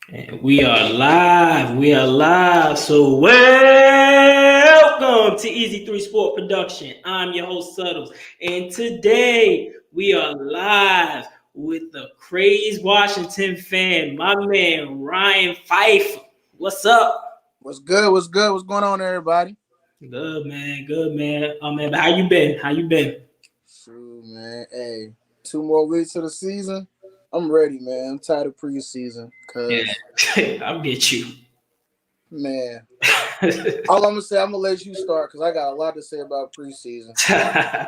And we are live. We are live. So welcome to Easy 3 Sport Production. I'm your host, Suttles. And today we are live with the Crazed Washington fan, my man Ryan Phife. What's up? What's good? What's good? What's going on, everybody? Good, man. Good, man. Oh, man. But how you been? How you been? True, man. Hey, 2 more weeks to the season. I'm ready, man. I'm tired of preseason Yeah, because, I'll get you. man, all I'm gonna say, I'm gonna let you start because I got a lot to say about preseason. Yeah,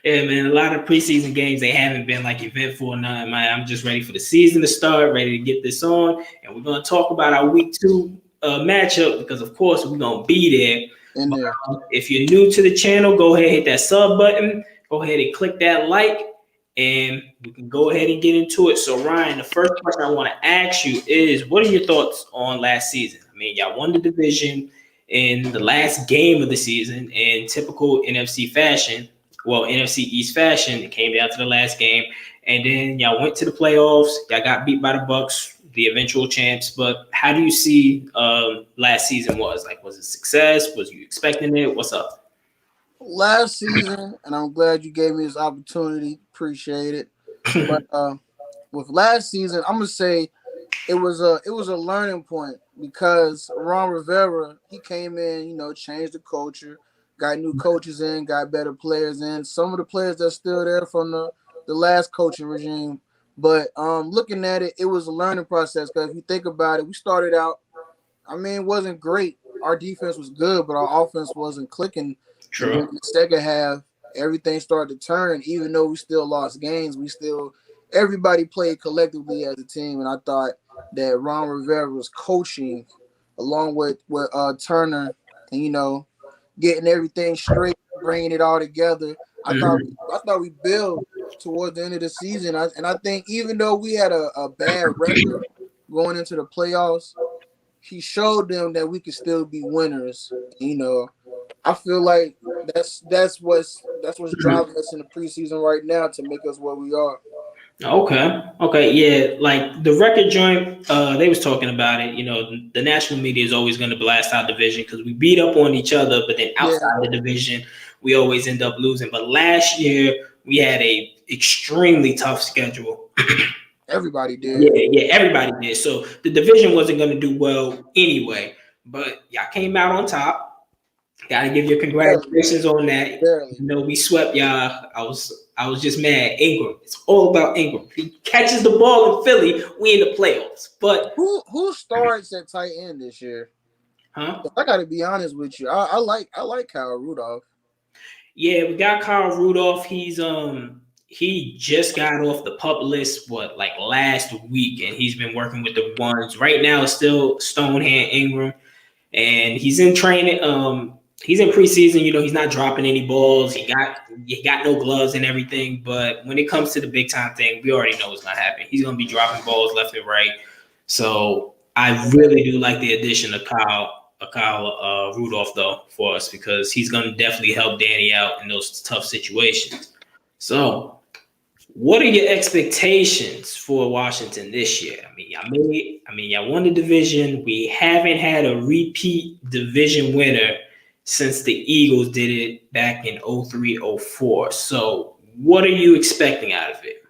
man. A lot of preseason games they haven't been like eventful or nothing, man. I'm just ready for the season to start, ready to get this on, and we're gonna talk about our week 2 matchup because, of course, we're gonna be there. In But there, if you're new to the channel, go ahead and hit that sub button. Go ahead and click that like, and we can go ahead and get into it. So, Ryan, the first question I want to ask you is, what are your thoughts on last season? I mean, y'all won the division in the last game of the season in typical NFC fashion. Well, NFC East fashion, it came down to the last game, and then y'all went to the playoffs. Y'all got beat by the Bucks, the eventual champs. But how do you see last season was? Like, was it success? Was you expecting it? What's up? last season, and I'm glad you gave me this opportunity. Appreciate it. But with last season, I'm gonna say it was a learning point because Ron Rivera, he came in, changed the culture, got new coaches in, got better players in. Some of the players that's still there from the last coaching regime. But looking at it, it was a learning process because if you think about it, we started out, it wasn't great. Our defense was good, but our offense wasn't clicking. And then True. in the second half, everything started to turn. Even though we still lost games, everybody played collectively as a team. And I thought that Ron Rivera was coaching along with Turner and getting everything straight, bringing it all together. I thought Mhm. I thought we built towards the end of the season. And I think even though we had a bad record going into the playoffs, he showed them that we could still be winners. I feel like that's what's driving us in the preseason right now to make us what we are. Okay, yeah. Like the record joint, they was talking about it. You know, the national media is always going to blast our division because we beat up on each other, but then Yeah, outside the division, we always end up losing. But last year, we had a extremely tough schedule. everybody did. Yeah, everybody did. So the division wasn't going to do well anyway. But y'all came out on top. Got to give you Barely, congratulations on that. barely. You know, we swept y'all. I was just mad. Ingram. It's all about Ingram. If he catches the ball in Philly, we in the playoffs. But Who starts at tight end this year? huh? I got to be honest with you. I like Kyle Rudolph. Yeah, we got Kyle Rudolph. He just got off the pup list like last week, and he's been working with the ones. Right now it's still Stonehand Ingram, and he's in training. He's in preseason. You know, he's not dropping any balls. He got no gloves and everything. But when it comes to the big time thing, we already know what's gonna happen. He's gonna be dropping balls left and right. So I really do like the addition of Kyle Rudolph though for us because he's gonna definitely help Danny out in those tough situations. So what are your expectations for Washington this year? Y'all won the division. We haven't had a repeat division winner since the Eagles did it back in 03, 04. So, what are you expecting out of it?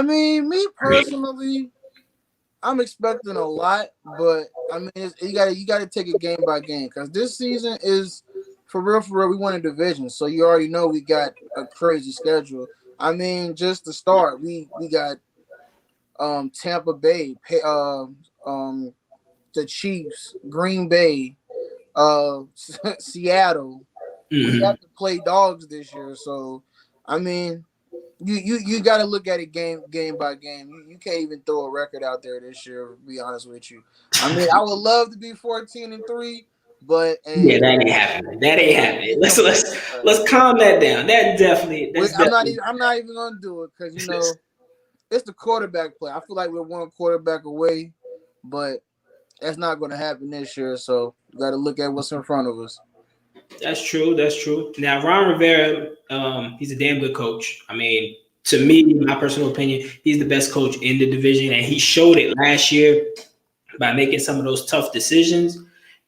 Me personally, I'm expecting a lot, but you gotta take it game by game because this season is for real, for real. We won a division, so you already know we got a crazy schedule. Just to start, we got Tampa Bay, the Chiefs, Green Bay, Seattle. We Mm-hmm. have to play dogs this year, so I mean, you got to look at it game by game. You can't even throw a record out there this year. To be honest with you, I would love to be 14-3, but Yeah, hey, that ain't happening. That ain't happening. Let's come let's on, bro. let's calm that down. That's I'm not definitely. even gonna do it because it's the quarterback play. I feel like we're one quarterback away, but that's not going to happen this year. So you got to look at what's in front of us. That's true. That's true. Now, Ron Rivera, he's a damn good coach. I mean, to me, my personal opinion, he's the best coach in the division, and he showed it last year by making some of those tough decisions.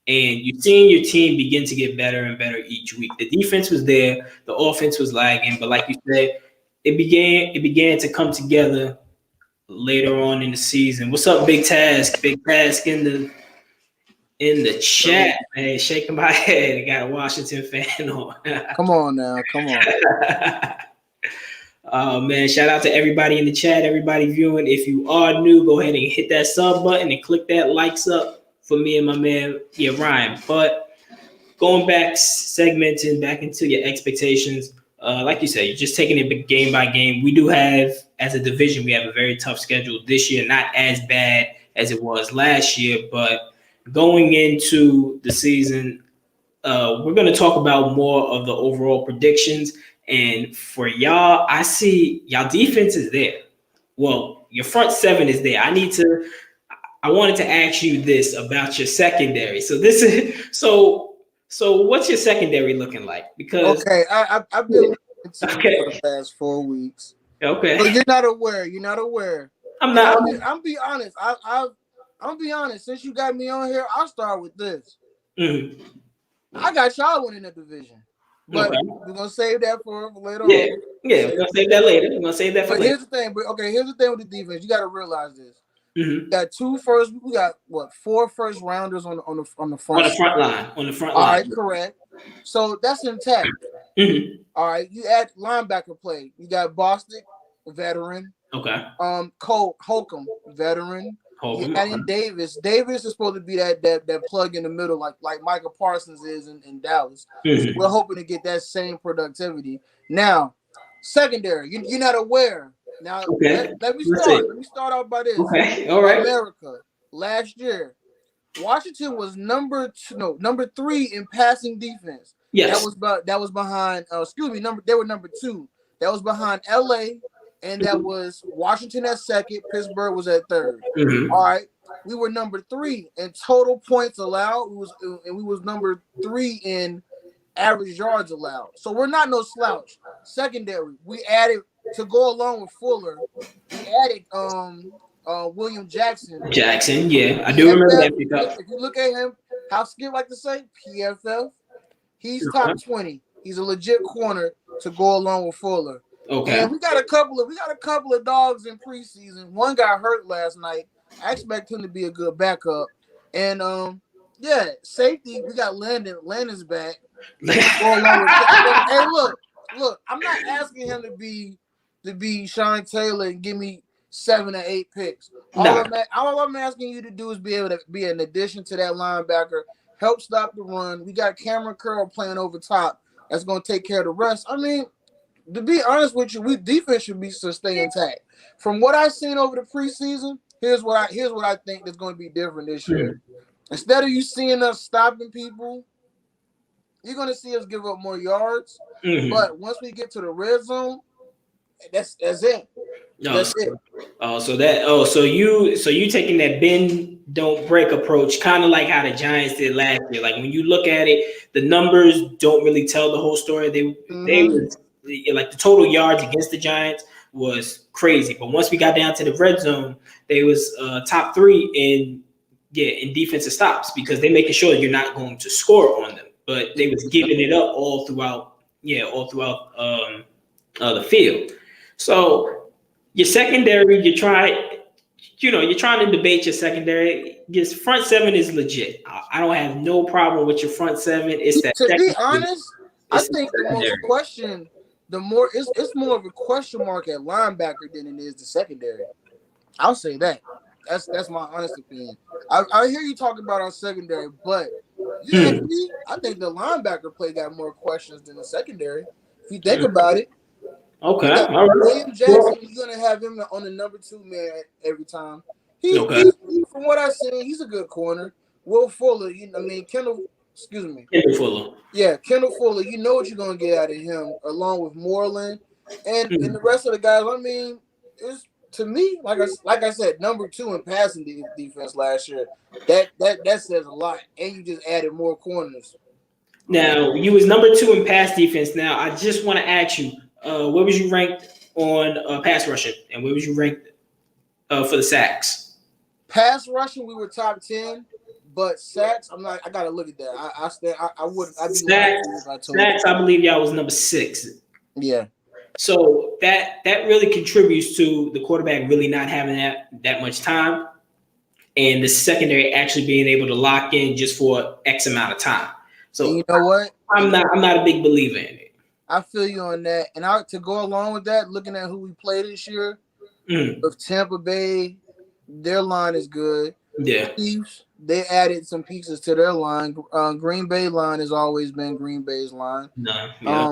And you're seeing your team begin to get better and better each week. The defense was there, the offense was lagging, but like you said, it began to come together later on in the season. What's up, Big Task? Big Task in the chat, man, shaking my head. I got a Washington fan on. Come on now, come on. Oh man, shout out to everybody in the chat, everybody viewing. If you are new, go ahead and hit that sub button and click that likes up for me and my man, Ryan. But going back, segmenting back into your expectations, like you said, you're just taking it game by game. We do have, as a division, we have a very tough schedule this year, not as bad as it was last year, but going into the season, we're going to talk about more of the overall predictions. And for y'all, I see y'all defense is there. Well, your front seven is there. I wanted to ask you this about your secondary. So this is so what's your secondary looking like? Because okay, I've been looking for the past 4 weeks. Okay. But you're not aware. I'm not. I'm be honest. I'm be honest. Since you got me on here, I'll start with this. Mm-hmm. I got y'all winning the division. But we're gonna save that for later on. Yeah, we're gonna save that later. We're gonna save that for later. Here's the thing. Here's the thing with the defense. You got to realize this. Mm-hmm. We got 4 first rounders on the front. On the front line. All right, correct. So that's intact. Mm-hmm. All right, you add linebacker play. You got Bostic, veteran. Okay. Cole Holcomb, veteran. You adding Davis. Davis is supposed to be that plug in the middle, like Michael Parsons is in Dallas. Mm-hmm. So we're hoping to get that same productivity. Now, secondary, you're not aware. Now, let me start. Let me start off by this. Okay, all right. America, last year, Washington was number 3 in passing defense. Yes. That was behind. They were number 2. That was behind LA. And that was Washington at second. Pittsburgh was at third. Mm-hmm. All right. We were number 3 in total points allowed. We was number 3 in average yards allowed. So we're not no slouch. Secondary, we added to go along with Fuller. We added William Jackson. Jackson, yeah, I do remember that pickup. If you look at him, how Skip like to say, PFF, he's top 20. He's a legit corner to go along with Fuller. Okay. And we got a couple of dogs in preseason. One got hurt last night. I expect him to be a good backup. And safety, we got Landon. Landon's back. Hey, look, I'm not asking him to be Sean Taylor and give me 7 or 8 picks. All I'm asking you to do is be able to be an addition to that linebacker, help stop the run. We got Cameron Curl playing over top. That's gonna take care of the rest. I mean, to be honest with you, defense should be stay intact. From what I've seen over the preseason, here's what I think is going to be different this year. Instead of you seeing us stopping people, you're going to see us give up more yards. Mm-hmm. But once we get to the red zone, that's it. That's it. So you taking that bend don't break approach, kind of like how the Giants did last year. Like when you look at it, the numbers don't really tell the whole story. They was like the total yards against the Giants was crazy, but once we got down to the red zone, they was top 3 in defensive stops because they're making sure you're not going to score on them. But they was giving it up all throughout the field. So your secondary, you're trying to debate your secondary. Your front 7 is legit. I don't have no problem with your front 7. It's that. To be honest, I think it's more of a question mark at linebacker than it is the secondary. I'll say that. That's my honest opinion. I hear you talking about our secondary, but I think the linebacker play got more questions than the secondary. If you think about it. Okay. All right. William Jackson, you're gonna have him on the number 2 man every time. He from what I've seen, he's a good corner. Will Fuller, Kendall Fuller. Yeah, Kendall Fuller. You know what you're gonna get out of him, along with Moreland and the rest of the guys. I mean, it's to me, like I said, number 2 in passing defense last year. That says a lot, and you just added more corners. Now you was number 2 in pass defense. Now I just want to ask you, where was you ranked on pass rushing, and where was you ranked for the sacks? Pass rushing, we were top 10, but sacks, I'm not. I gotta look at that. I wouldn't. I'd be lying to you if I told you. Sacks, I believe y'all was number 6. Yeah. So that really contributes to the quarterback really not having that much time, and the secondary actually being able to lock in just for X amount of time. So and you know what? I'm not a big believer in it. I feel you on that. And to go along with that, looking at who we played this year, with Tampa Bay, their line is good. Yeah. Chiefs, they added some pieces to their line. Green Bay line has always been Green Bay's line. No. Yeah.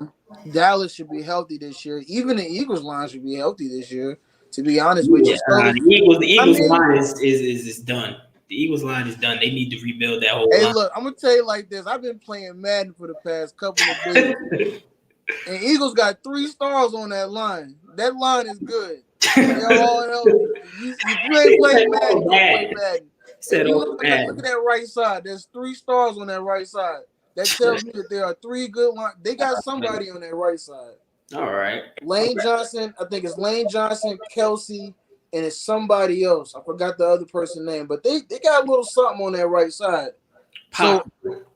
Dallas should be healthy this year. Even the Eagles line should be healthy this year. To be honest with you, the Eagles line is done. The Eagles line is done. They need to rebuild that whole line. Hey, look, I'm gonna tell you like this. I've been playing Madden for the past couple of days, and Eagles got 3 stars on that line. That line is good. They're all healthy. If you ain't playing Madden, don't play Madden. If you look at that right side, there's 3 stars on that right side. That tells me that there are 3 good lines. They got somebody on that right side. All right. Lane Johnson, I think it's Lane Johnson, Kelsey, and it's somebody else. I forgot the other person's name, but they got a little something on that right side.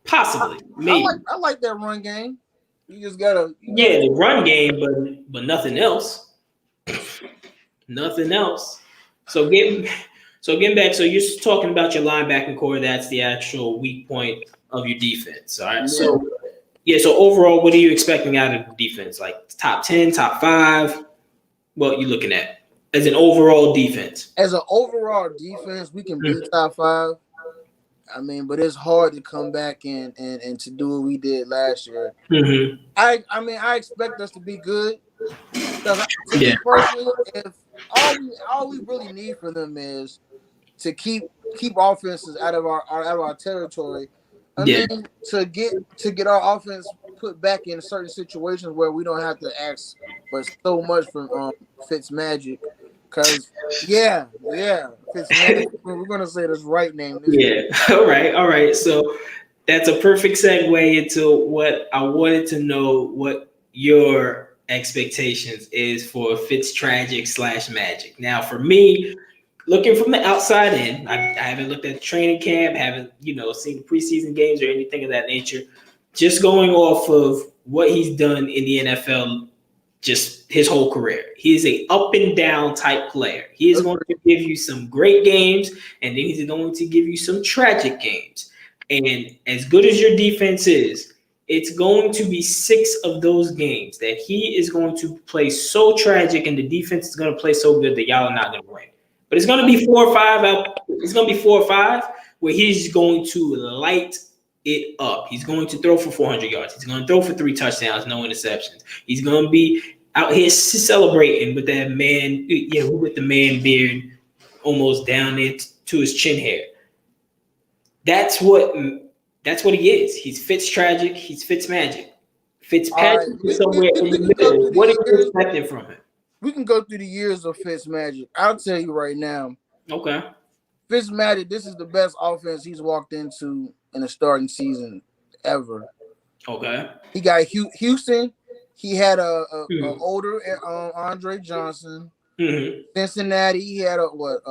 Possibly, maybe. I like that run game. You just gotta the run game, but nothing else. Nothing else. So getting back, so you're talking about your linebacking core. That's the actual weak point of your defense. All right. Yeah. So overall, what are you expecting out of the defense? Like top 10, top 5? What you looking at as an overall defense? As an overall defense, we can be top 5. I mean, but it's hard to come back and to do what we did last year. Mm-hmm. I expect us to be good. Me personally, if all we really need for them is to keep offenses out of our territory. Then to get our offense put back in certain situations where we don't have to ask for so much from Fitz-Magic. Because Fitz-Magic, we're gonna say this right name. All right. So that's a perfect segue into what I wanted to know. What your expectations is for Fitz-Tragic / Magic. Now, for me, looking from the outside in, I haven't looked at the training camp, haven't seen the preseason games or anything of that nature. Just going off of what he's done in the NFL, just his whole career, he is a up and down type player. He is going to give you some great games, and then he's going to give you some tragic games. And as good as your defense is, it's going to be 6 of those games that he is going to play so tragic, and the defense is going to play so good that y'all are not going to win. But it's going to be 4 or 5. It's going to be 4 or 5 where he's going to light it up. He's going to throw for 400 yards. He's going to throw for 3 touchdowns, no interceptions. He's going to be out here celebrating with that man, with the man beard almost down there to his chin hair. That's what he is. He's Fitz-Tragic. He's Fitz-Magic. Fitzpatrick is somewhere in the middle. What are you expecting from him? We can go through the years of Fitz-Magic. I'll tell you right now. Okay. Fitz-Magic, this is the best offense he's walked into in a starting season ever. Okay. He got Houston. He had a older Andre Johnson. Mm-hmm. Cincinnati, he had an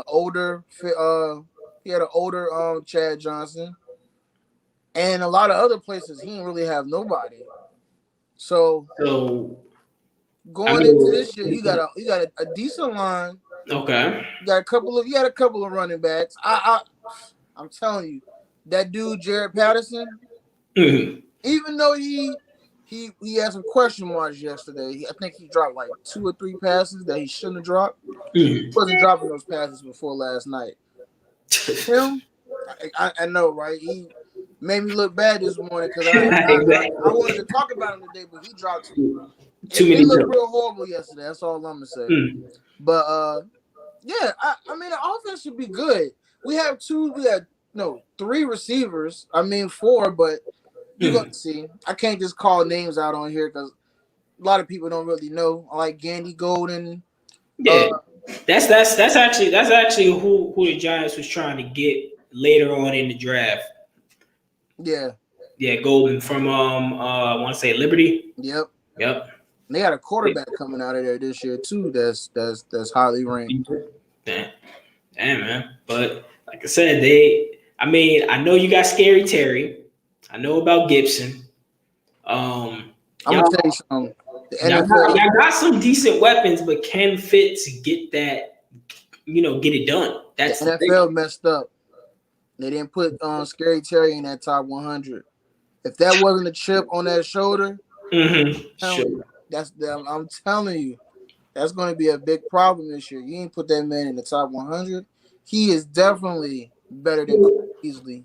older Chad Johnson. And a lot of other places, he didn't really have nobody. So going into this year, you got a decent line. Okay. You had a couple of running backs. I'm telling you, that dude Jared Patterson, even though he had some question marks yesterday, I think he dropped like 2 or 3 passes that he shouldn't have dropped. He wasn't dropping those passes before last night. Him, I know, right? He made me look bad this morning because I wanted to talk about him today, but he dropped too many. He looked real horrible yesterday. That's all I'm gonna say. But I mean the offense should be good. We had 3 receivers. I mean 4, but you're gonna see. I can't just call names out on here because a lot of people don't really know. I like Gandy Golden. Yeah, that's actually who the Giants was trying to get later on in the draft. Yeah, Golden from I want to say Liberty. Yep. And they got a quarterback coming out of there this year too. That's highly ranked. Damn, man. But Like I said, I know you got Scary Terry. I know about Gibson. I'm Y'all, gonna tell you something. The y'all got some decent weapons, but can Fitz get that? Get it done. That's the NFL messed up. They didn't put Scary Terry in that top 100. If that wasn't a chip on that shoulder, Sure. I'm telling you, that's going to be a big problem this year. You ain't put that man in the top 100. He is definitely better than Cole Beasley.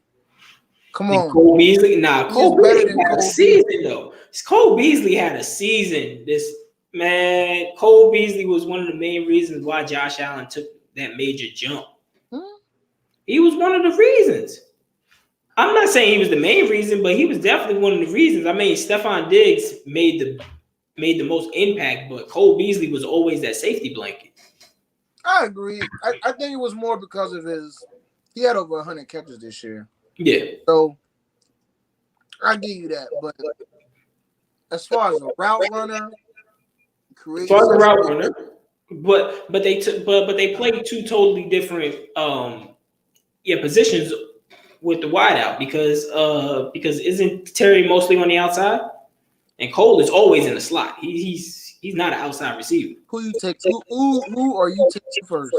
Come on. Cole Beasley? Nah, He is Cole better Beasley than had a Cole season, Beasley. though. Cole Beasley had a season. Cole Beasley was one of the main reasons why Josh Allen took that major jump. He was one of the reasons. I'm not saying he was the main reason, but he was definitely one of the reasons. I mean, Stephon Diggs made the most impact, but Cole Beasley was always that safety blanket. I agree. I think it was more because of he had over 100 catches this year. Yeah. So I give you that. But as far as a route runner, but they played two totally different positions with the wideout because isn't Terry mostly on the outside and Cole is always in the slot. He's not an outside receiver. Who you take? Who are you taking first?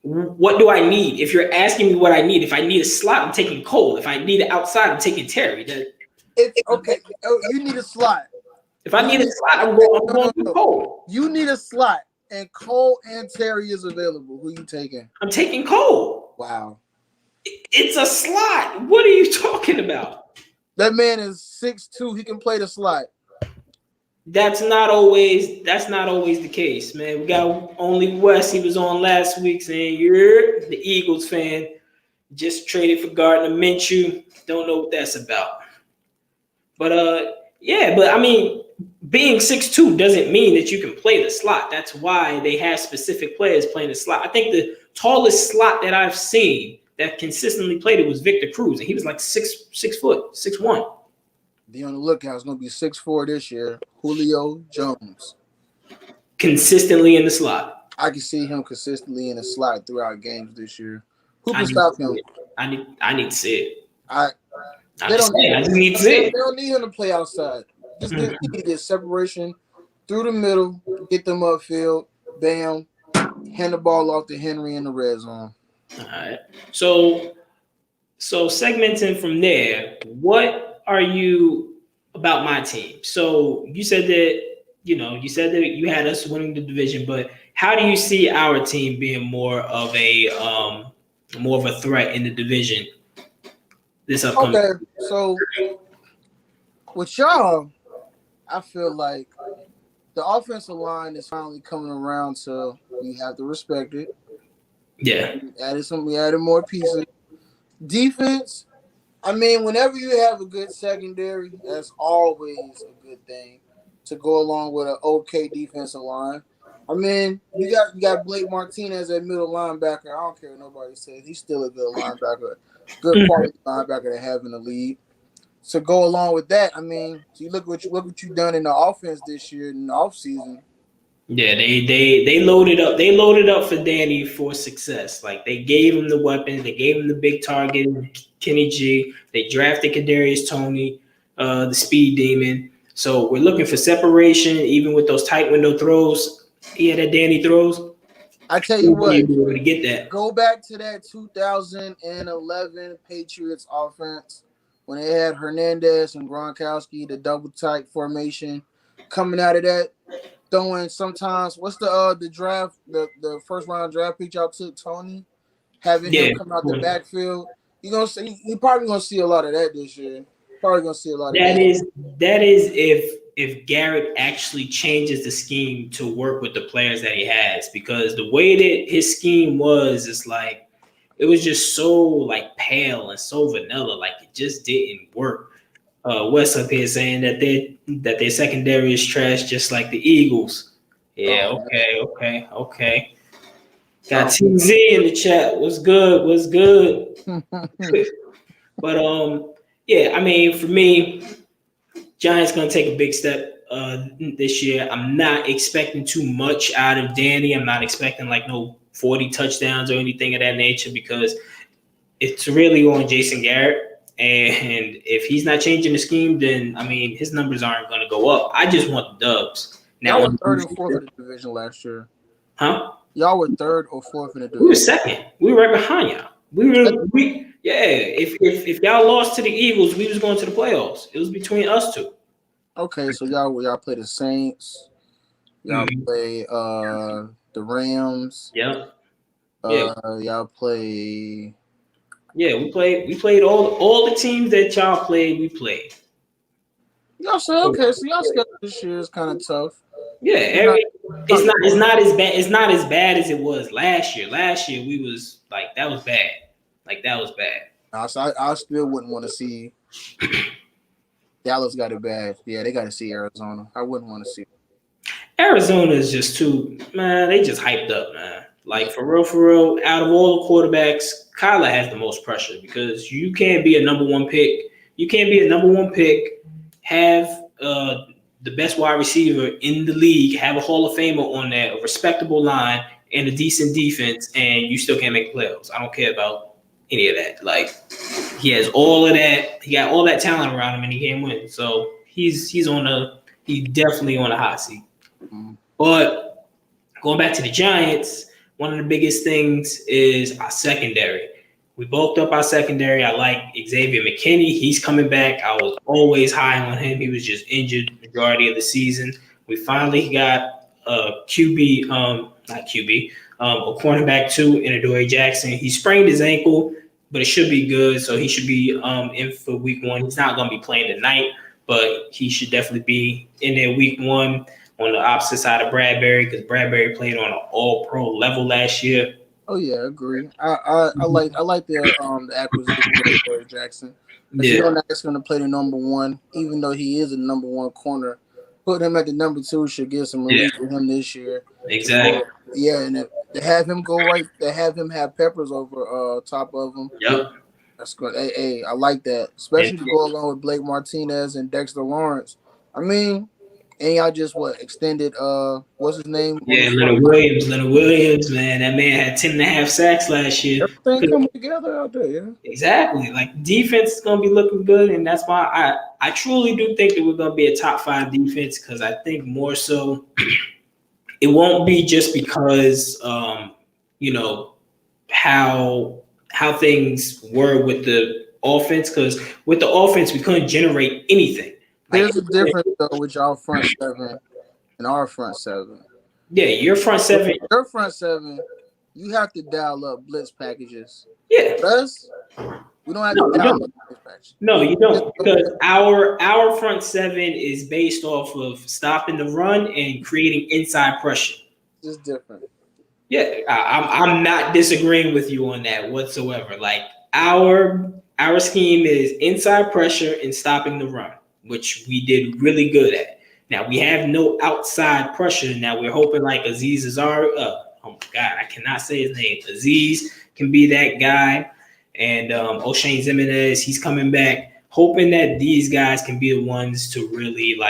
What do I need? If you're asking me what I need, if I need a slot, I'm taking Cole. If I need it outside, I'm taking Terry. Okay. You need a slot. If I need a slot, I'm going to Cole. You need a slot, and Cole and Terry is available. Who you taking? I'm taking Cole. Wow. It's a slot. What are you talking about? That man is 6'2". He can play the slot. That's not always the case, man. We got only Wes. He was on last week saying you're the Eagles fan. Just traded for Gardner Minshew. Don't know what that's about. But I mean, being 6'2" doesn't mean that you can play the slot. That's why they have specific players playing the slot. I think the tallest slot that I've seen that consistently played it was Victor Cruz, and he was like 6 foot, 6'1". Be on the lookout. It's gonna be 6'4" this year. Julio Jones. Consistently in the slot. I can see him consistently in the slot throughout games this year. Who can stop him? I need to see it. I just need to see it. They don't need him to play outside. Just need to get separation through the middle, get them upfield, bam, hand the ball off to Henry in the red zone. All right. So segmenting from there, what are you about my team? So you said that you had us winning the division, but how do you see our team being more of a threat in the division this upcoming? Okay, so with y'all, I feel like the offensive line is finally coming around, so we have to respect it. Yeah. We added more pieces. Defense, I mean, whenever you have a good secondary, that's always a good thing to go along with an okay defensive line. I mean, you got Blake Martinez at middle linebacker. I don't care what nobody says. He's still a good linebacker, good quality linebacker to have in the league. So go along with that. I mean, so you look what you've done in the offense this year in the offseason. Yeah, they loaded up. They loaded up for Danny for success. Like they gave him the weapons, they gave him the big target, Kenny G. They drafted Kadarius Toney, the speed demon. So we're looking for separation, even with those tight window throws. Yeah, that Danny throws. I tell you what, you'll be able to get that. Go back to that 2011 Patriots offense when they had Hernandez and Gronkowski, the double tight formation, coming out of that. Throwing sometimes the draft the first round draft pick y'all took Toney, having him come out the backfield. You're probably gonna see a lot of that this year. Probably gonna see a lot of that. That is if Garrett actually changes the scheme to work with the players that he has, because the way that his scheme was, it's like it was just so like pale and so vanilla, like it just didn't work. Wes up here saying that their secondary is trash, just like the Eagles. Yeah, okay. Got TZ in the chat. What's good? But I mean, for me, Giants gonna take a big step this year. I'm not expecting too much out of Danny. I'm not expecting like no 40 touchdowns or anything of that nature, because it's really on Jason Garrett. And if he's not changing the scheme, then I mean his numbers aren't going to go up. I just want the dubs. Now, y'all were third and fourth in the division last year. Huh? Y'all were third or fourth in the division. We were second. We were right behind y'all. If y'all lost to the Eagles, we was going to the playoffs. It was between us two. Okay, so y'all play the Saints. Y'all play the Rams. Yep. Y'all play. Yeah, we played all the teams that y'all played. We played. Y'all say okay, so y'all schedule this year is kind of tough. Yeah, it's not as bad. It's not as bad as it was last year. Last year we was like that was bad. I still wouldn't want to see. Dallas got it bad. Yeah, they got to see Arizona. I wouldn't want to see. Arizona is just too, man. They just hyped up, man. Like for real. Out of all the quarterbacks, Kyler has the most pressure because you can't be a number one pick. You can't be a number one pick. Have the best wide receiver in the league, have a Hall of Famer on there, a respectable line, and a decent defense, and you still can't make the playoffs. I don't care about any of that. Like he has all of that. He got all that talent around him, and he can't win. So he's definitely on a hot seat. But going back to the Giants, one of the biggest things is our secondary. We bulked up our secondary. I like Xavier McKinney. He's coming back. I was always high on him. He was just injured the majority of the season. We finally got a cornerback too in Adoree Jackson. He sprained his ankle, but it should be good. So he should be in for week 1. He's not going to be playing tonight, but he should definitely be in there week 1 on the opposite side of Bradbury because Bradbury played on an all-pro level last year. Oh yeah, I agree. I like the acquisition of Adoree Jackson. But you know that's going to play the number 1, even though he is a number 1 corner. Put him at the number 2 should get some relief for him this year. Exactly. And to have him go right, to have him have Peppers over top of him. Yep. That's good. Hey, I like that, especially to go along with Blake Martinez and Dexter Lawrence. I mean. And y'all just extended what's his name? Yeah, Leonard Williams, man. That man had 10.5 sacks last year. Everything coming together out there, yeah. Exactly. Like defense is gonna be looking good, and that's why I truly do think that we're gonna be a top 5 defense because I think more so it won't be just because how things were with the offense, because with the offense we couldn't generate anything. There's a difference though with y'all front 7 and our front 7. Yeah, your front 7. Your front 7, you have to dial up blitz packages. Yeah. Us, we don't have to dial up blitz packages. No, you don't, because our front 7 is based off of stopping the run and creating inside pressure. It's different. Yeah, I'm not disagreeing with you on that whatsoever. Like our scheme is inside pressure and stopping the run, which we did really good at. Now, we have no outside pressure. Now, we're hoping like Aziz Azari. Oh, my God, I cannot say his name. Aziz can be that guy. And O'Shane Zimenez, he's coming back. Hoping that these guys can be the ones to really,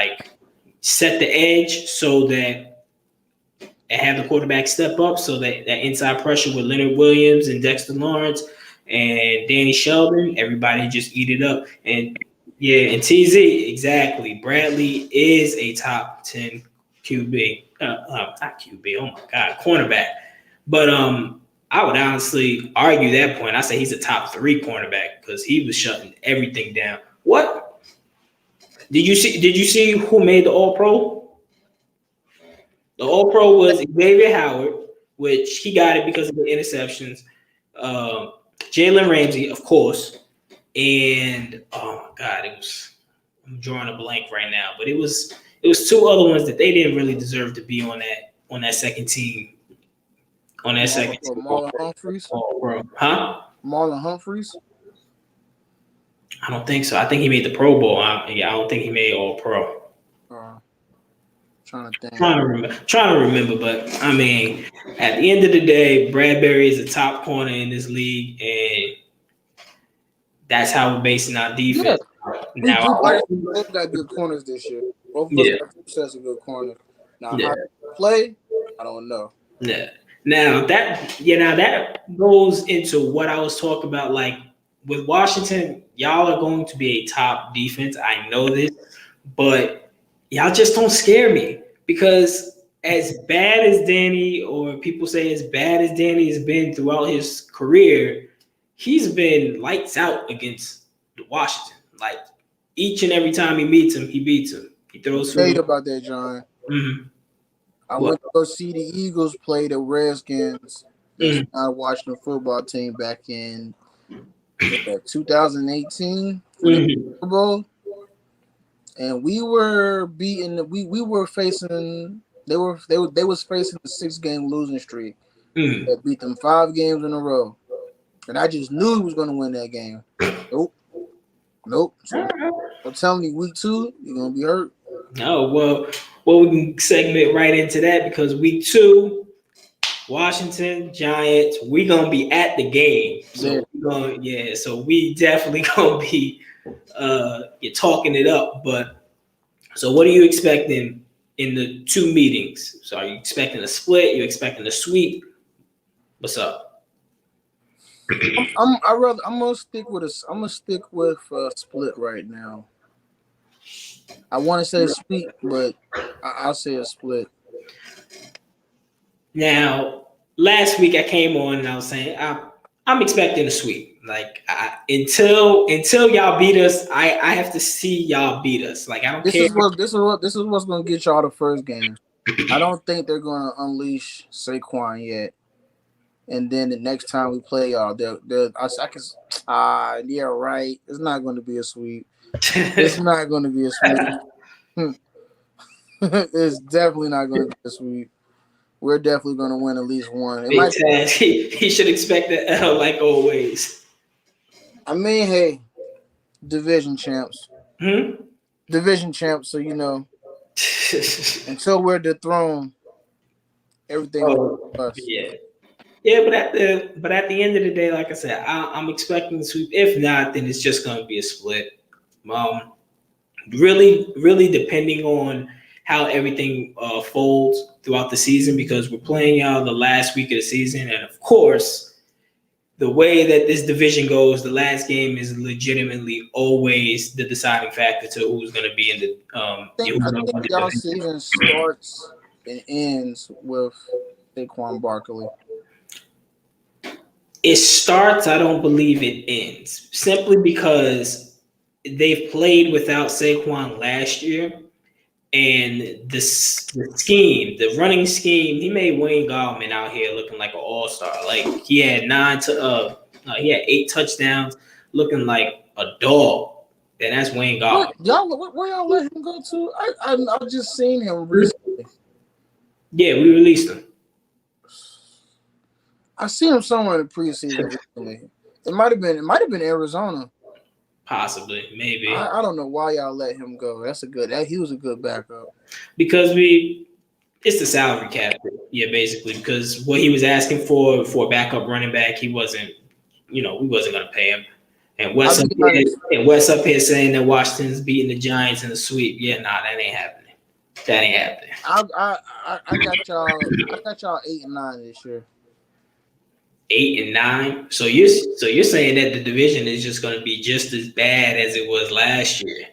set the edge so that and have the quarterback step up so that inside pressure with Leonard Williams and Dexter Lawrence and Danny Sheldon, everybody just eat it up. And TZ, exactly. Bradley is a top 10 QB. Not QB, oh my God, cornerback. But I would honestly argue that point. I say he's a top 3 cornerback because he was shutting everything down. What? Did you see who made the All-Pro? The All-Pro was Xavier Howard, which he got it because of the interceptions. Jalen Ramsey, of course. And oh my God, I'm drawing a blank right now, but it was 2 other ones that they didn't really deserve to be on that second team. On that second team. Marlon Humphreys? Huh? Marlon Humphreys? I don't think so. I think he made the Pro Bowl. I don't think he made All Pro. Trying to remember, but I mean, at the end of the day, Bradbury is a top corner in this league, and that's how we're basing our defense. Yeah. Both got good corners this year. Both of us got 2 sets of good corners. Now, how to play, I don't know. Yeah. Now that goes into what I was talking about. Like with Washington, y'all are going to be a top defense. I know this, but y'all just don't scare me because as bad as Danny, or people say as bad as Danny has been throughout his career, he's been lights out against the Washington. Like each and every time he meets him, he beats him. He throws Tell through. you about that, John. Mm-hmm. I What? went to go see the Eagles play the Redskins, the Mm-hmm. Washington football team, back in 2018 when they won Mm-hmm. the Super Bowl, and we were beating. We were facing. They was facing a 6-game losing streak. Mm-hmm. That beat them 5 games in a row, and I just knew he was going to win that game. Nope, nope. So I'm telling you, week 2, you're gonna be hurt. Oh well, we can segment right into that because week 2, Washington Giants, we gonna be at the game, Yeah. so so we definitely gonna be you're talking it up. But so, what are you expecting in the 2 meetings? So, are you expecting a split? You expecting a sweep? What's up? I'm gonna stick with a split right now. I want to say sweep, but I'll say a split. Now, last week I came on and I was saying I'm expecting a sweep. Like until y'all beat us, I have to see y'all beat us. Like I don't This care. is what's gonna get y'all the first game. I don't think they're gonna unleash Saquon yet. And then the next time we play y'all, I can yeah, right. It's not going to be a sweep. It's not going to be a sweep. It's definitely not going to be a sweep. We're definitely going to win at least one. It Big might. Taz, he should expect the L like always. I mean, hey, division champs, Hmm? division champs. So until we're dethroned, everything will Oh, be us. yeah. Yeah, but at the end of the day, like I said, I'm expecting the sweep. If not, then it's just going to be a split. Um, really depending on how everything folds throughout the season because we're playing y'all the last week of the season, and of course, the way that this division goes, the last game is legitimately always the deciding factor to who's going to be in the I who's going to think win the y'all division. season starts and ends with Saquon Barkley. It starts. I don't believe it ends simply because they've played without Saquon last year. And the scheme, the running scheme, he made Wayne Gallman out here looking like an all-star. Like he had 8 touchdowns, looking like a dog. And that's Wayne Gallman. Where y'all let him go to? I've just seen him recently. Yeah, we released him. I see him somewhere in the preseason recently. It might have been Arizona. Possibly, maybe. I don't know why y'all let him go. He was a good backup. Because it's the salary cap. Yeah, basically. Because what he was asking for a backup running back, he wasn't, we wasn't gonna pay him. And I'll be honest. Wes up here saying that Washington's beating the Giants in the sweep. Yeah, nah, that ain't happening. That ain't happening. I got y'all. I got y'all 8-9 this year. 8 and 9. So you're saying that the division is just going to be just as bad as it was last year?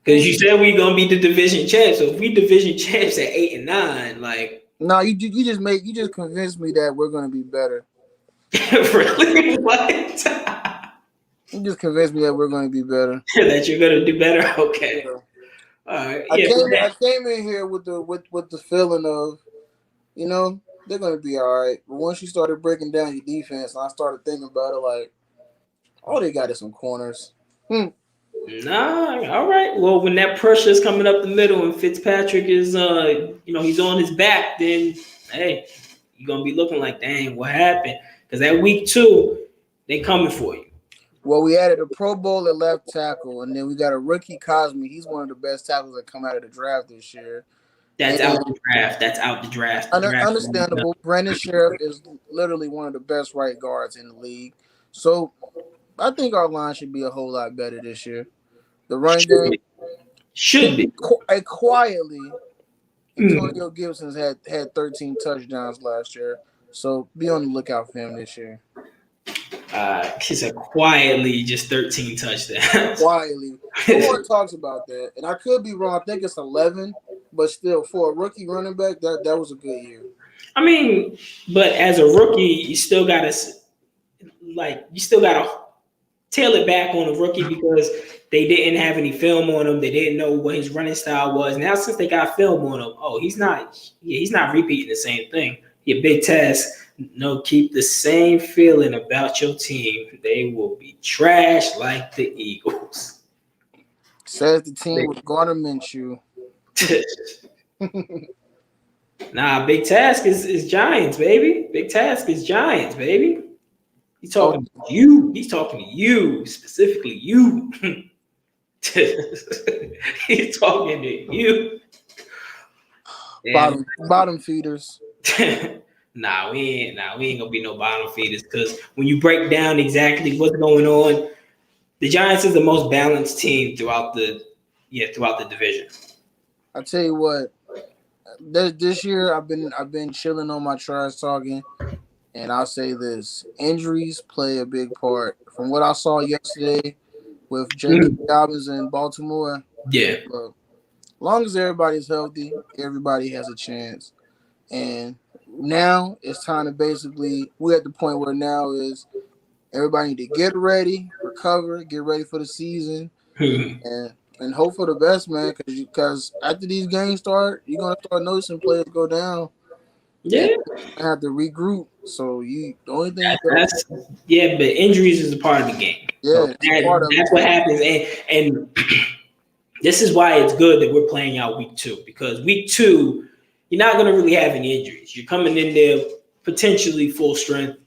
Because you said we're gonna be the division champs. So if we division champs at 8 and 9, like No, you just convinced me that we're gonna be better. really what? You just convinced me that we're gonna be better. That you're gonna do better? Okay. Yeah. All right. I Yeah. came in here with the feeling of, they're gonna be all right. But once you started breaking down your defense, and I started thinking about it, like, all they got is some corners. Nah, all right. Well, when that pressure is coming up the middle and Fitzpatrick is he's on his back, then hey, you're gonna be looking like, dang, what happened? Because that week 2, they coming for you. Well, we added a Pro Bowl at left tackle, and then we got a rookie Cosme. He's one of the best tackles that come out of the draft this year. That's And out the draft. That's out the draft. The draft understandable. Brandon Sheriff is literally one of the best right guards in the league. So I think our line should be a whole lot better this year. The running game should be. quietly Antonio Gibson's had 13 touchdowns last year, so be on the lookout for him this year. He said quietly just 13 touchdowns. Quietly. No one talks about that. And I could be wrong. I think it's 11, but still, for a rookie running back, that was a good year. I mean, but as a rookie, you still gotta tail it back on a rookie because they didn't have any film on him. They didn't know what his running style was. Now since they got film on him, he's not repeating the same thing. Your big task. No, keep the same feeling about your team. They will be trash like the Eagles. Says the team with Gardner Minshew. Nah, big task is Giants, baby. Big task is Giants, baby. He's talking to you. He's talking to you, specifically you. He's talking to you. Bottom feeders. Nah, we ain't gonna be no bottom feeders because when you break down exactly what's going on, the Giants is the most balanced team throughout the division. I tell you what, this year I've been chilling on my trash talking, and I'll say this: injuries play a big part. From what I saw yesterday with J.K. Dobbins in Baltimore, yeah. As long as everybody's healthy, everybody has a chance. And now it's time to we're at the point where now is everybody need to get ready, recover, get ready for the season, and hope for the best, man. Because after these games start, you're gonna start noticing players go down. Yeah, I have to regroup. So the only thing but injuries is a part of the game. Yeah, so that's what happens, and this is why it's good that we're playing out week 2 because week 2. You're not going to really have any injuries. You're coming in there potentially full strength.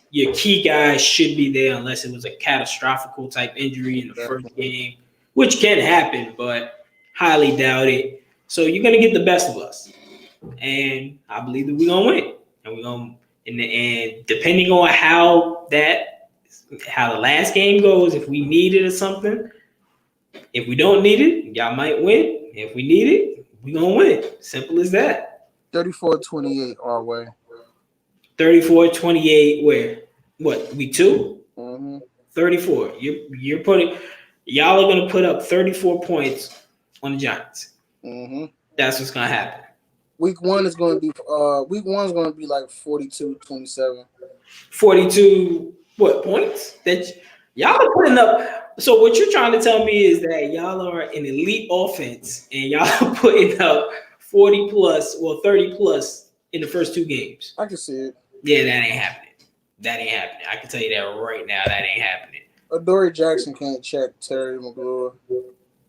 Your key guys should be there unless it was a catastrophic type injury in the first game, which can happen, but highly doubt it. So you're going to get the best of us. And I believe that we're going to win. And we're going to, and depending on how the last game goes, if we need it or something, if we don't need it, y'all might win. If we need it, we're going to win. Simple as that. 34-28 our way. 34-28 where? What, week 2? Mm-hmm. 34. You're putting – y'all are going to put up 34 points on the Giants. Mm-hmm. That's what's going to happen. Week 1 is going to be like 42-27. 42 what points? That y'all are putting up – so what you're trying to tell me is that y'all are an elite offense and y'all are putting up 40 plus or 30 plus in the first 2 games. I can see it. Yeah, that ain't happening. I can tell you that right now. That ain't happening. Adoree Jackson can't check Terry McLaurin.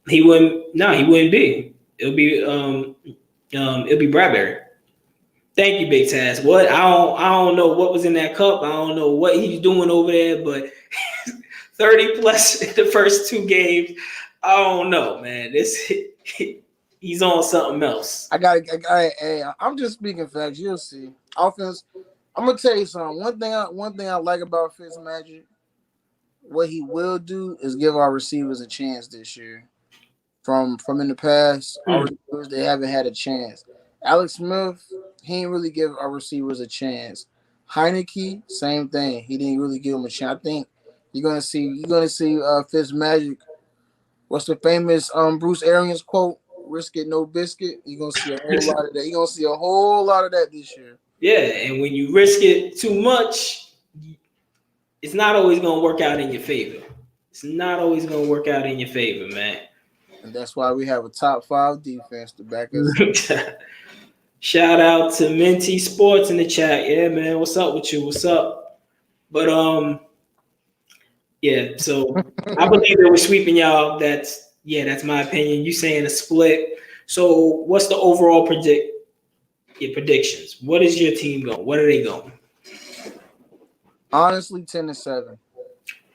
He wouldn't be. It'll be Bradbury. Thank you, Big Taz. What? I don't know what was in that cup. I don't know what he's doing over there, but 30 plus in the first 2 games. I don't know, man. He's on something else. I'm just speaking facts. You'll see. Offense. I'm gonna tell you something. One thing I like about Fitz-Magic, what he will do is give our receivers a chance this year. From in the past, our receivers, they haven't had a chance. Alex Smith, he didn't really give our receivers a chance. Heineke, same thing. He didn't really give them a chance. I think you're gonna see Fitz-Magic. What's the famous Bruce Arians quote? Risk it, no biscuit. You're gonna see a whole lot of that. You're gonna see a whole lot of that this year. Yeah, and when you risk it too much, it's not always gonna work out in your favor. Man. And that's why we have a top 5 defense to back us up. Shout out to Minty Sports in the chat. Yeah, man. What's up with you? What's up? But yeah, so I believe that we're sweeping y'all. That's my opinion. You saying a split. So what's the overall predictions? What is your team going? What are they going? Honestly, 10-7.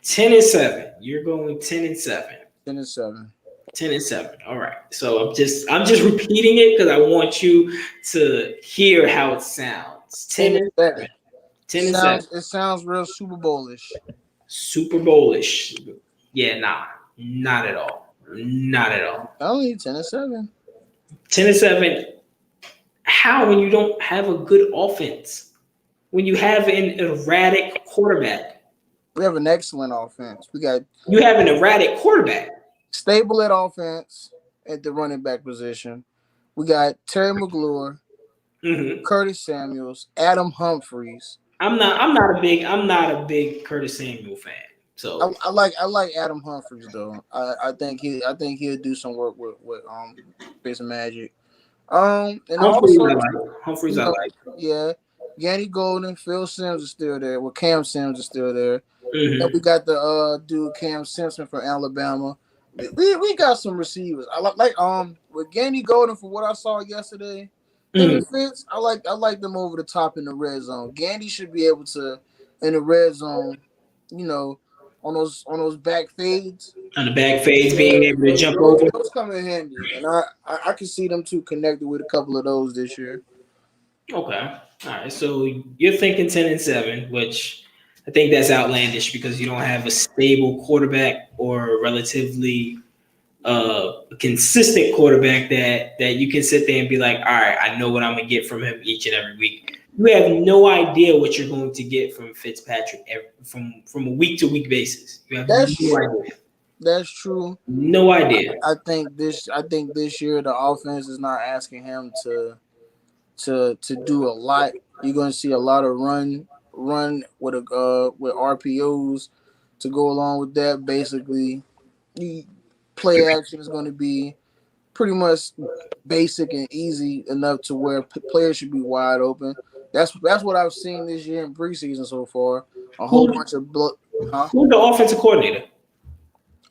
10-7. You're going 10-7. 10-7. 10-7. All right. So I'm just repeating it because I want you to hear how it sounds. 10-7. 10-7. It sounds real Super Bowl-ish. Super Bowl-ish. Yeah, nah. Not at all. Only 10-7. 10-7. How when you don't have a good offense? When you have an erratic quarterback? We have an excellent offense. We got You have an erratic quarterback. stable at offense at the running back position. We got Terry McGlory, Mm-hmm. Curtis Samuels, Adam Humphries. I'm not a big Curtis Samuel fan. So I like Adam Humphries though. I think he'll do some work with Fitz-Magic. And Humphreys also I like. Humphreys you I know like. yeah, Yanni Golden, Phil Sims is still there. Well, Cam Sims is still there. And Mm-hmm. we got the dude Cam Simpson from Alabama. We got some receivers. I like with Gandy Golden for what I saw yesterday. Him Mm-hmm. and Fitz, I like them over the top in the red zone. Gandy should be able to in the red zone, you know, on those back fades. On the back fades, Yeah, being able to jump over. those come in handy, and I can see them two connected with a couple of those this year. Okay. All right. So you're thinking 10-7, which I think that's outlandish because you don't have a stable quarterback or a relatively consistent quarterback that you can sit there and be like, all right, I know what I'm gonna get from him each and every week. You have no idea what you're going to get from Fitzpatrick from a week to week basis. You have That's no idea. that's true. No idea. I think this year the offense is not asking him to do a lot. You're going to see a lot of run with RPOs to go along with that. Basically, the play action is going to be pretty much basic and easy enough to where players should be wide open. That's what I've seen this year in preseason so far. A whole Who, bunch of who's the offensive coordinator?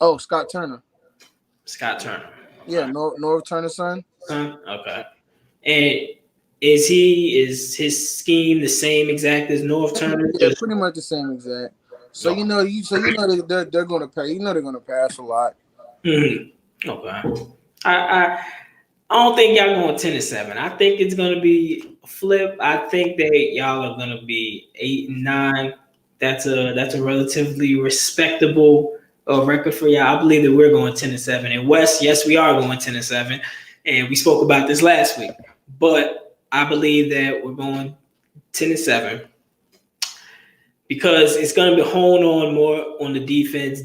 Oh, Scott Turner. Scott Turner. Yeah, North Turner's son. Okay. And is his scheme the same exact as North Turner? Yeah, pretty much the same exact. So you know they're going to pay. You know they're going to pass a lot. Mm-hmm. Okay. I don't think y'all going 10-7. I think it's gonna be a flip. I think that y'all are gonna be 8-9. That's a relatively respectable record for y'all. I believe that we're going 10-7. And West, yes, we are going 10-7, and we spoke about this last week. But I believe that we're going 10-7 because it's going to be honed on more on the defense.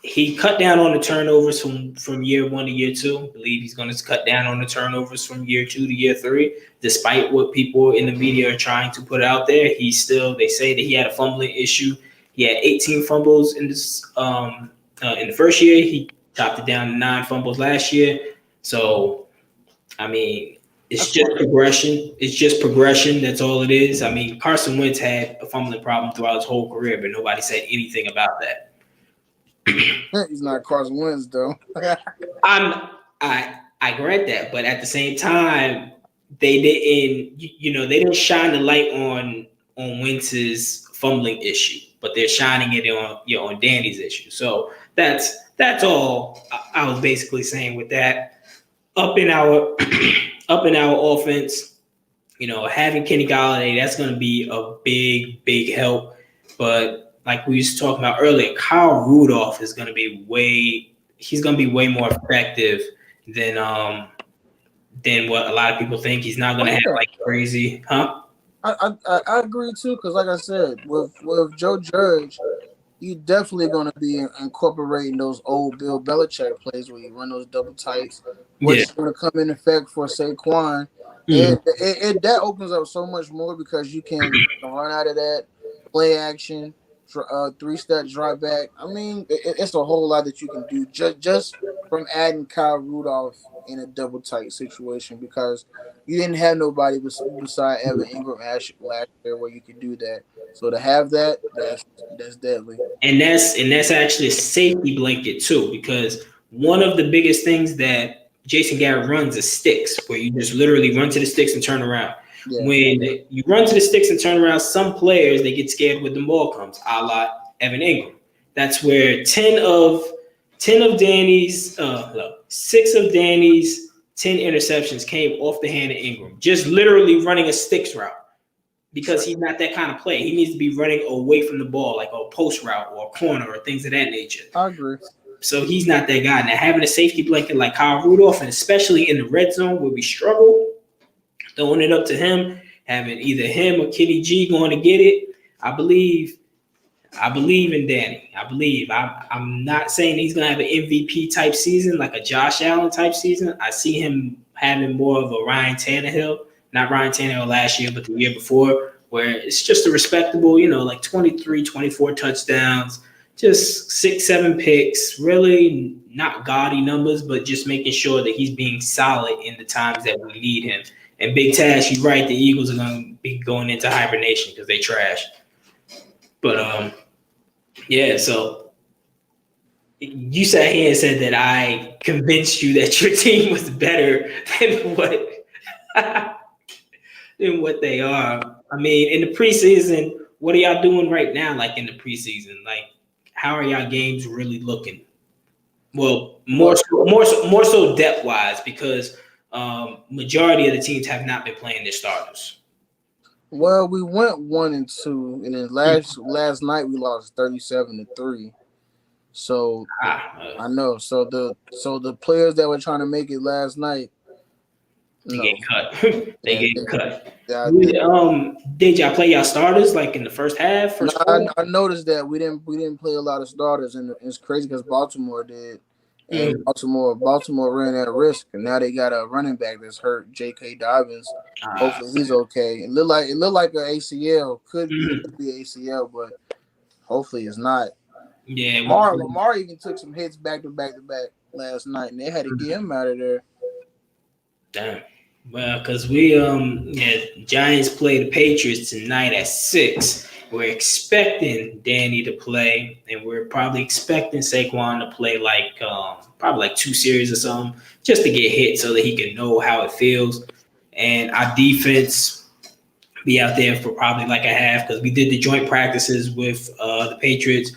He cut down on the turnovers from year 1 to year 2. I believe he's going to cut down on the turnovers from year 2 to year 3. Despite what people in the media are trying to put out there, they say that he had a fumbling issue. He had 18 fumbles in the first year. He chopped it down to 9 fumbles last year. So, I mean, it's just progression. It's just progression. That's all it is. I mean, Carson Wentz had a fumbling problem throughout his whole career, but nobody said anything about that. He's not Carson Wentz though. I grant that, but at the same time, they didn't shine the light on Wentz's fumbling issue, but they're shining it on Danny's issue. So that's all I was basically saying with that. Up in our offense, having Kenny Golladay, that's going to be a big help. But like we was talking about earlier, Kyle Rudolph is going to be way more effective than what a lot of people think. He's not going to have like crazy, huh? I agree too, because like I said, with Joe Judge, you definitely going to be incorporating those old Bill Belichick plays where you run those double tights, which is going to come in effect for Saquon. Mm-hmm. And that opens up so much more because you can run out of that play action, 3-step drive back. I mean, it's a whole lot that you can do just from adding Kyle Rudolph in a double tight situation because you didn't have nobody beside Evan Ingram last year where you could do that. So to have that's deadly. And that's actually a safety blanket too, because one of the biggest things that Jason Garrett runs is sticks, where you just literally run to the sticks and turn around. Yeah. When you run to the sticks and turn around, some players, they get scared when the ball comes, a la Evan Ingram. That's where 6 of Danny's 10 interceptions came off the hand of Ingram, just literally running a sticks route. Because he's not that kind of player. He needs to be running away from the ball, like a post route or a corner or things of that nature. I agree. So he's not that guy. Now, having a safety blanket like Kyle Rudolph, and especially in the red zone where we struggle, throwing it up to him, having either him or Kitty G going to get it. I believe in Danny. I'm not saying he's gonna have an MVP type season, like a Josh Allen type season. I see him having more of a Ryan Tannehill, not Ryan Tannehill last year, but the year before, where it's just a respectable, like 23, 24 touchdowns, just 6, 7 picks, really not gaudy numbers, but just making sure that he's being solid in the times that we need him. And Big Tash, you're right, the Eagles are going to be going into hibernation because they trash. But, yeah, so you sat here and said that I convinced you that your team was better than what they are. I mean, in the preseason, what are y'all doing right now? Like in the preseason, like how are y'all games really looking? Well, more so depth wise, because majority of the teams have not been playing their starters. Well, we went 1-2, and then last night we lost 37-3. So I know. So the players that were trying to make it last night, They get cut. They get cut. Yeah, did y'all play y'all starters like in the first half? I noticed that we didn't play a lot of starters, and it's crazy because Baltimore did, and Baltimore ran at risk, and now they got a running back that's hurt, J.K. Dobbins. Hopefully he's okay. It looked like an ACL, could be ACL, but hopefully it's not. Yeah, Lamar even took some hits back to back last night, and they had to get him out of there. Damn. Well, because we Giants play the Patriots tonight at 6. We're expecting Danny to play, and we're probably expecting Saquon to play like probably like 2 series or something, just to get hit so that he can know how it feels. And our defense be out there for probably like a half, because we did the joint practices with the Patriots,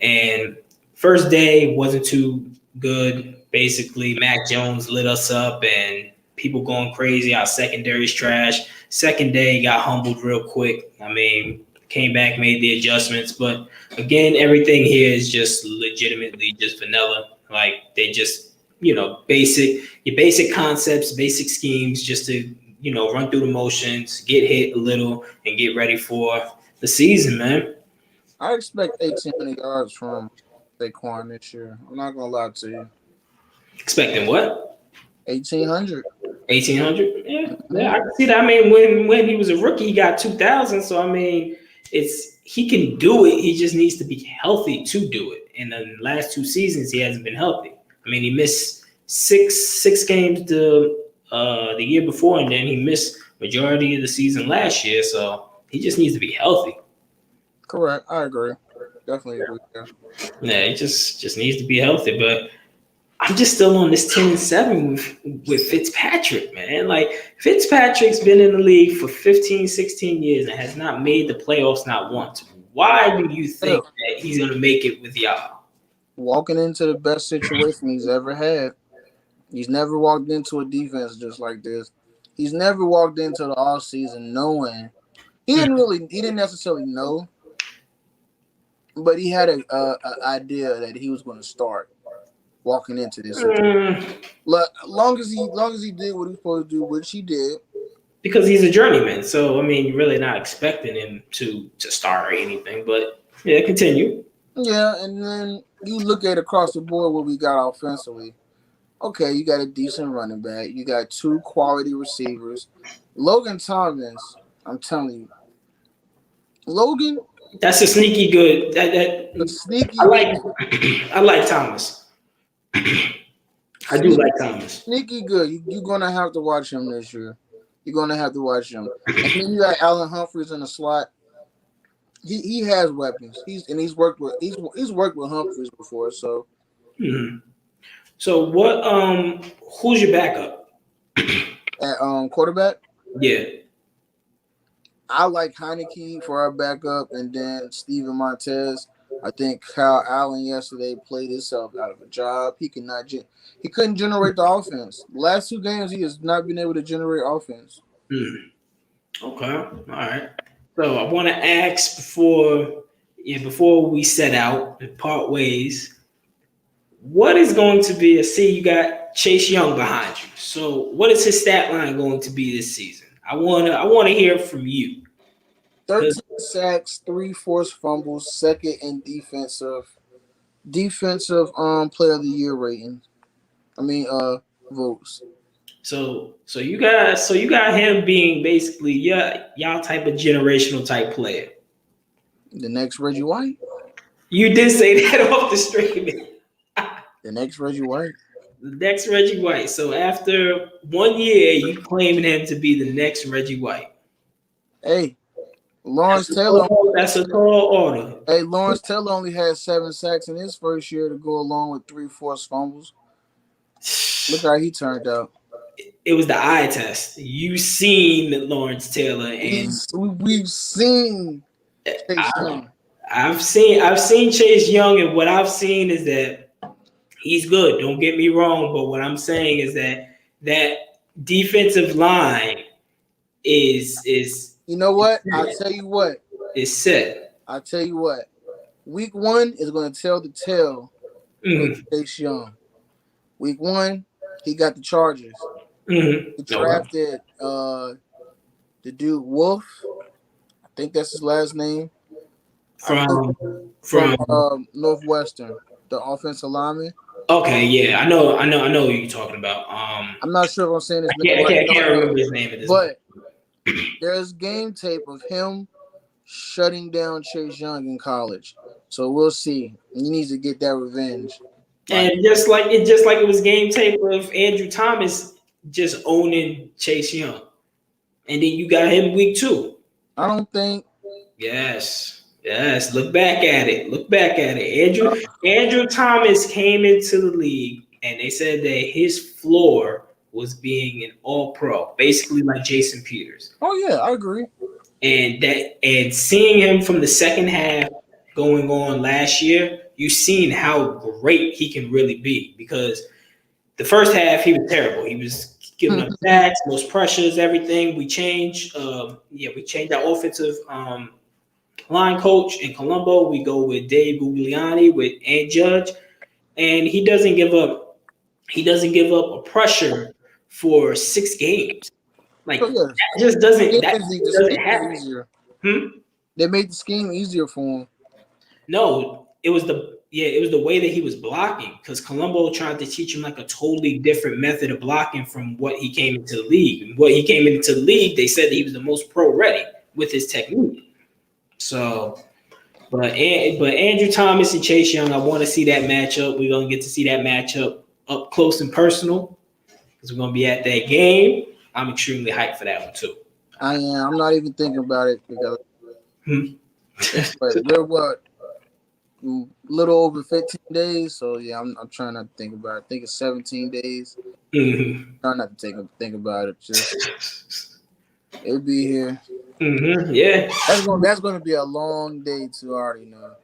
and first day wasn't too good. Basically, Mac Jones lit us up and people going crazy. Our secondary's trash. Second day got humbled real quick. I mean, came back, made the adjustments. But again, everything here is just legitimately just vanilla. Like they just, basic concepts, basic schemes, just to, run through the motions, get hit a little, and get ready for the season, man. I expect 1,800 yards from Saquon this year. I'm not gonna lie to you. Expecting what? 1,800. 1,800? Yeah, I can see that. I mean, when he was a rookie, he got 2,000. So I mean, he can do it. He just needs to be healthy to do it. And the last 2 seasons, he hasn't been healthy. I mean, he missed six games the year before, and then he missed majority of the season last year. So he just needs to be healthy. Correct. I agree. Definitely agree. Yeah, he just needs to be healthy. But I'm just still on this 10-7 with Fitz-Magic, man. Like, Fitzpatrick's been in the league for 15, 16 years and has not made the playoffs not once. Why do you think that he's going to make it with y'all? Walking into the best situation he's ever had. He's never walked into a defense just like this. He's never walked into the offseason knowing. He didn't necessarily know, but he had an idea that he was going to start walking into this situation. Long as he did what he was supposed to do, which he did. Because he's a journeyman. So, I mean, you're really not expecting him to start or anything. But, yeah, continue. Yeah, and then you look at across the board what we got offensively. Okay, you got a decent running back. You got 2 quality receivers. Logan Thomas, I'm telling you. Logan. That's a sneaky good. I like Thomas. I do like Thomas. Sneaky good. You're going to have to watch him this year. You're going to have to watch him. And then you got Allen Humphreys in the slot. He has weapons. He's worked with Humphreys before. So. Mm-hmm. So what? Who's your backup? At quarterback? Yeah. I like Heineke for our backup, and then Steven Montez. I think Kyle Allen yesterday played himself out of a job. He couldn't generate the offense. The last 2 games, he has not been able to generate offense. Okay. All right. So I want to ask before we set out and part ways. What is going to be you got Chase Young behind you. So what is his stat line going to be this season? I wanna hear from you. 13 sacks, 3 forced fumbles, second in defensive player of the year rating. I mean votes. So you got him being basically y'all type of generational type player. The next Reggie White. You did say that off the stream. The next Reggie White. The next Reggie White. So after 1 year, you claiming him to be the next Reggie White. Hey, Lawrence Taylor. That's a tall order. Hey, Lawrence Taylor only had 7 sacks in his first year to go along with 3 forced fumbles. Look how he turned out. It was the eye test. You seen Lawrence Taylor, and we've seen Chase Young. I've seen Chase Young, and what I've seen is that he's good. Don't get me wrong, but what I'm saying is that defensive line is you know what? I'll tell you what. It's set. I'll tell you what. Week 1 is going to tell the tale of Chase Young. Week 1, he got the Chargers. He drafted the dude Wolf. I think that's his last name. From Northwestern, the offensive lineman. Okay, yeah, I know who you're talking about. I'm not sure if I'm saying his name. I can't remember his name at this but there's game tape of him shutting down Chase Young in college. So we'll see. He needs to get that revenge. And just like it was game tape of Andrew Thomas just owning Chase Young. And then you got him week 2. I don't think. Yes. Look back at it. Andrew Thomas came into the league and they said that his floor was being an all-pro, basically like Jason Peters. Oh yeah, I agree. And seeing him from the second half going on last year, you've seen how great he can really be, because the first half he was terrible. He was giving up sacks, most pressures, everything. We changed our offensive line coach in Colombo. We go with Dave Guglielmi with Ant Judge, and he doesn't give up a pressure for 6 games. Like that just doesn't happen. They made the scheme easier for him. No, it was the way that he was blocking, because Colombo tried to teach him like a totally different method of blocking from what he came into the league. And what he came into the league, they said that he was the most pro ready with his technique. So, but Andrew Thomas and Chase Young, I want to see that matchup. We're gonna get to see that matchup up close and personal, because we're gonna be at that game. I'm extremely hyped for that one too. I am. I'm not even thinking about it because we're what, a little over 15 days. So yeah, I'm trying not to think about it. I think it's 17 days. Trying not to think about it. Just it'll be here. Yeah, that's gonna be a long day too. I already know.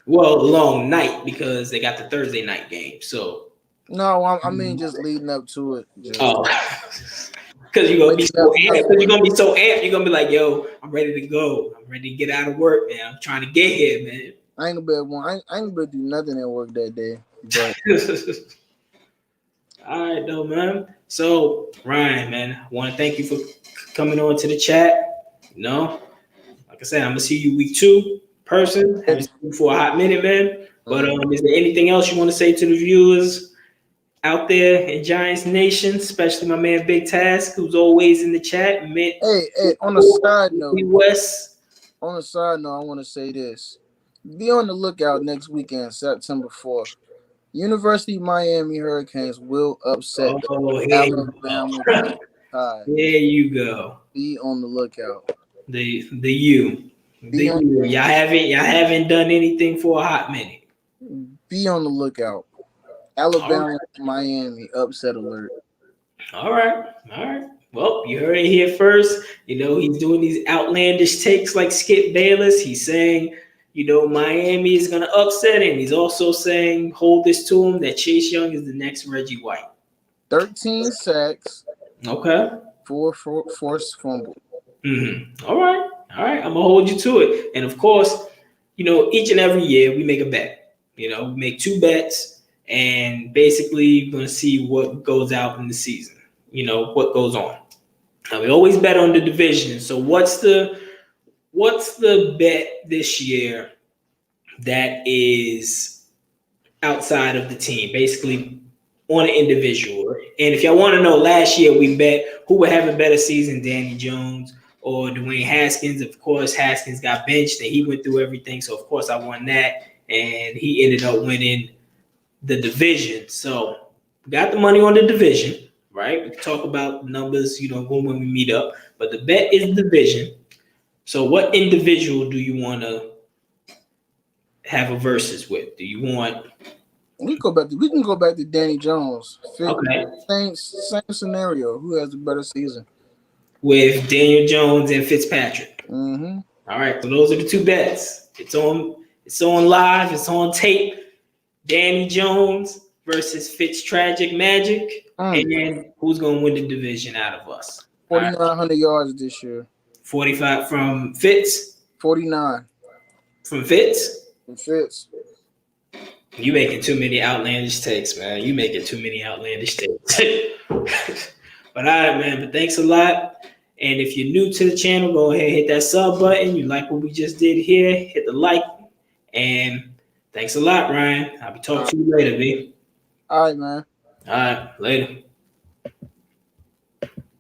Well, a long night because they got the Thursday night game. So no, I mean just leading up to it. Because you're gonna be so amped. You're gonna be like, "Yo, I'm ready to go. I'm ready to get out of work, man. I'm trying to get here, man." I ain't gonna be able to do nothing at work that day. But all right, though, man. So Ryan, man, I want to thank you for coming on to the chat. Like I said, I'm gonna see you week 2 person. Haven't seen you for a hot minute, man. But is there anything else you want to say to the viewers out there in Giants Nation, especially my man Big Task, who's always in the chat? Hey, on a side note, West. On a side note, I want to say this. Be on the lookout next weekend, September 4th. University of Miami Hurricanes will upset the Alabama. There you go. Be on the lookout. The U. Y'all haven't done anything for a hot minute. Be on the lookout. Alabama, Miami, upset alert. All right. Well, you heard it here first. He's doing these outlandish takes like Skip Bayless. He's saying, Miami is going to upset him. He's also saying, hold this to him, that Chase Young is the next Reggie White. 13 sacks. Okay. 4 forced fumble. All right. I'm going to hold you to it. And of course, each and every year we make a bet. We make 2 bets. And basically, you're going to see what goes out in the season, what goes on. Now, we always bet on the division. So what's the bet this year that is outside of the team, basically on an individual? And if y'all want to know, last year we bet who would have a better season, Danny Jones or Dwayne Haskins. Of course, Haskins got benched and he went through everything. So, of course, I won that. And he ended up winning the division. So, we got the money on the division, right? We can talk about numbers, when we meet up. But the bet is the division. So, what individual do you want to have a versus with? Do you want? We can go back to Danny Jones. Okay. Same scenario. Who has the better season? With Daniel Jones and Fitz-Magic. Mm-hmm. All right, so those are the two bets. It's on live. It's on tape. Danny Jones versus Fitz-Magic. And who's gonna win the division out of us? 4,900 yards this year. 45 from Fitz. 49 from Fitz. From Fitz. You making too many outlandish takes, man. You making too many outlandish takes. But all right, man. But thanks a lot. And if you're new to the channel, go ahead and hit that sub button. You like what we just did here, hit the like. And thanks a lot, Ryan. I'll be talking to you later, B. All right, man. All right, later.